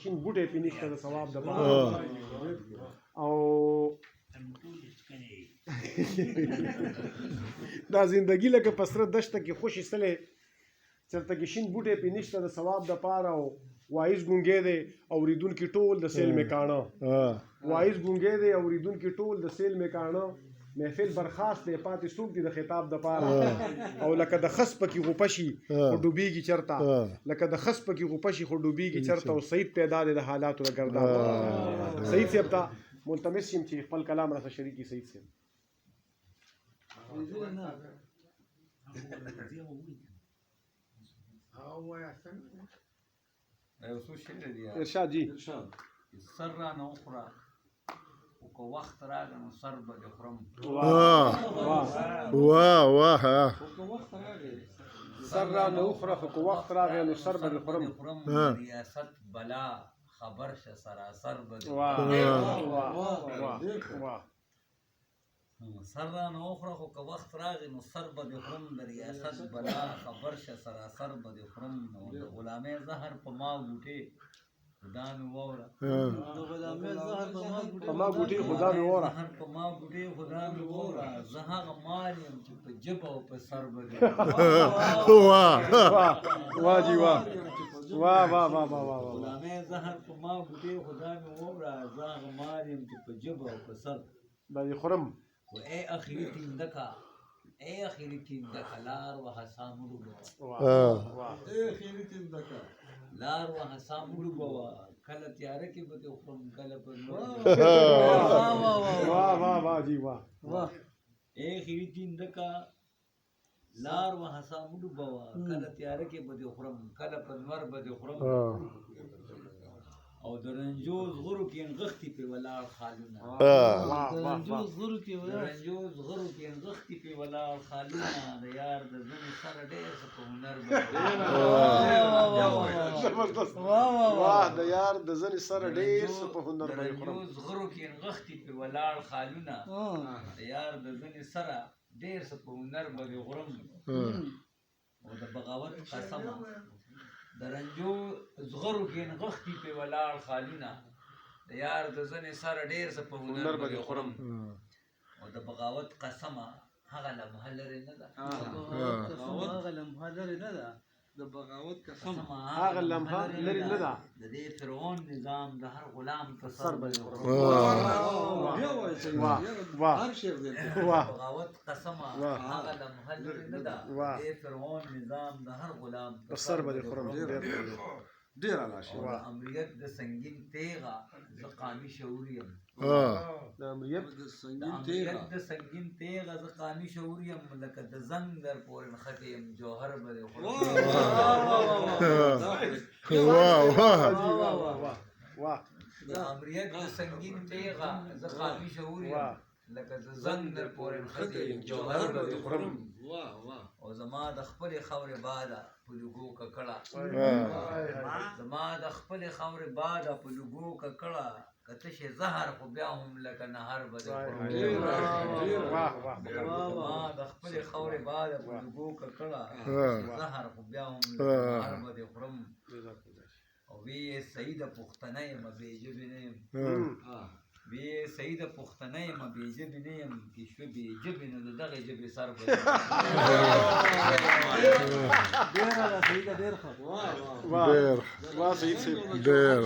شین بوټی پې نشته د ثواب دپاره او دا زندگی لکه په سره دشته کې خوش ایستلی چېرته کې شین بوټی پې نشته د ثواب دپاره او وایز ګونګی دی اورېدونکي ټول د سیل مې کاڼه وایز ګونګی دی اورېدونکي ټول د سیل مې کاڼه محفل برخاست دی پاتې څوک دي د خطاب دپاره او لکه د خس پکې غوپه شي خو ډوبېږي چېرته لکه د خس پکې غوپه شي خو ډوبېږي چېرته او سعید پیدا دی د حالاتو د ګرداب سعید صاحب ته ملتمس یم چې خپل کلام راته شریک کړي سعید صاحب ارشاد جی سر را نه وخوره خو که وخت راغی نو سر به دې خورم سر را نه وخوره خو که وخت راغی نو سر به دې خورم ریاست بلا خبر شه سراسر به دې سر را نه وخوره خو که وخت راغی نو سر به دې خورم د ریاست بلا خبر شه سراسر به دې خورم نو د غلامۍ زهر په ما بوټې خدا مې واوره په ما ګوټې خدا مې واوره په ما ګوټې خدا مې واوره زه هغه مال یم چې په ژبه او په سر به دې واه جي واه غلامۍ زهر په ما ګوټې خدا مې واوره زه هغه مال یم چې په ژبه او په سر به دې خورم و ای اخري ټینګدکه ای اخري ټینګدکه لار و هسا مړو لار و هسا مړو بوه کله تیاره کې به دې خورم کله په واه جي واه ای اخري ټینګدکه لار و هسا مړو بوه کله تیاره کې به دې خورم کله په لمر به دې خورم او د رنجو زغرو کې نغښتي پې ولاړ خالونه د رنجو زغرو کې نغښتي پې ولاړ خالونه د یار د زنې سره ډېر څه په هنر واه د یار د زنې سره ډېر څه په هنر د رنجو زغرو کې نغښتي پې ولاړ خالونه د یار د زنې سره ډېر څه په هنر به دې غورم او د بغاوت قسمه د رنجو زغرو کې نغښتي پې ولاړ خالونه د یار د زنې سره ډېر څه په هنر به دې خورم او د بغاوت قسمه هغه لمحه لرې نه ده د بغاوت قسمه هغه لمحه لرې نه ده د دې فرعون نظام د هر غلام په سر به دې خورم بغاوت قسمه هغه لمحه لرې نه ده د دې فرعون نظام د هر غلام په سر به دې خورم ډېر اعلی شي امریت د سنگین تیغه زه قامي شعور یم د امریت د سنگین تیغه زه قامي شعور یم لکه د زنګ در پورې نښتې یم جوهر به دې خورم د امریت د سنگین تیغه زه قامي شعور یم لکه د زنګ در پورې نښتې یم جوهر به دې خورم او زما د خپلې خاورې باده په لوګو ککړه زما د خپلې خاورې باده په لوګو ککړه که تشې زهر خو بیا هم لکه نهر به دې خورم زما د خپلې خاورې باده په لوګو ککړه زهر خو بیا هم لکه نهر به دې خورم او وی سعیده پښتنه یم بې ژبې نه یم وی سعیده پښتنه یم بې ژبې نه یم که شوه بې ژبې نو د دغې ژبې سر به واه سعید صاحب ډېر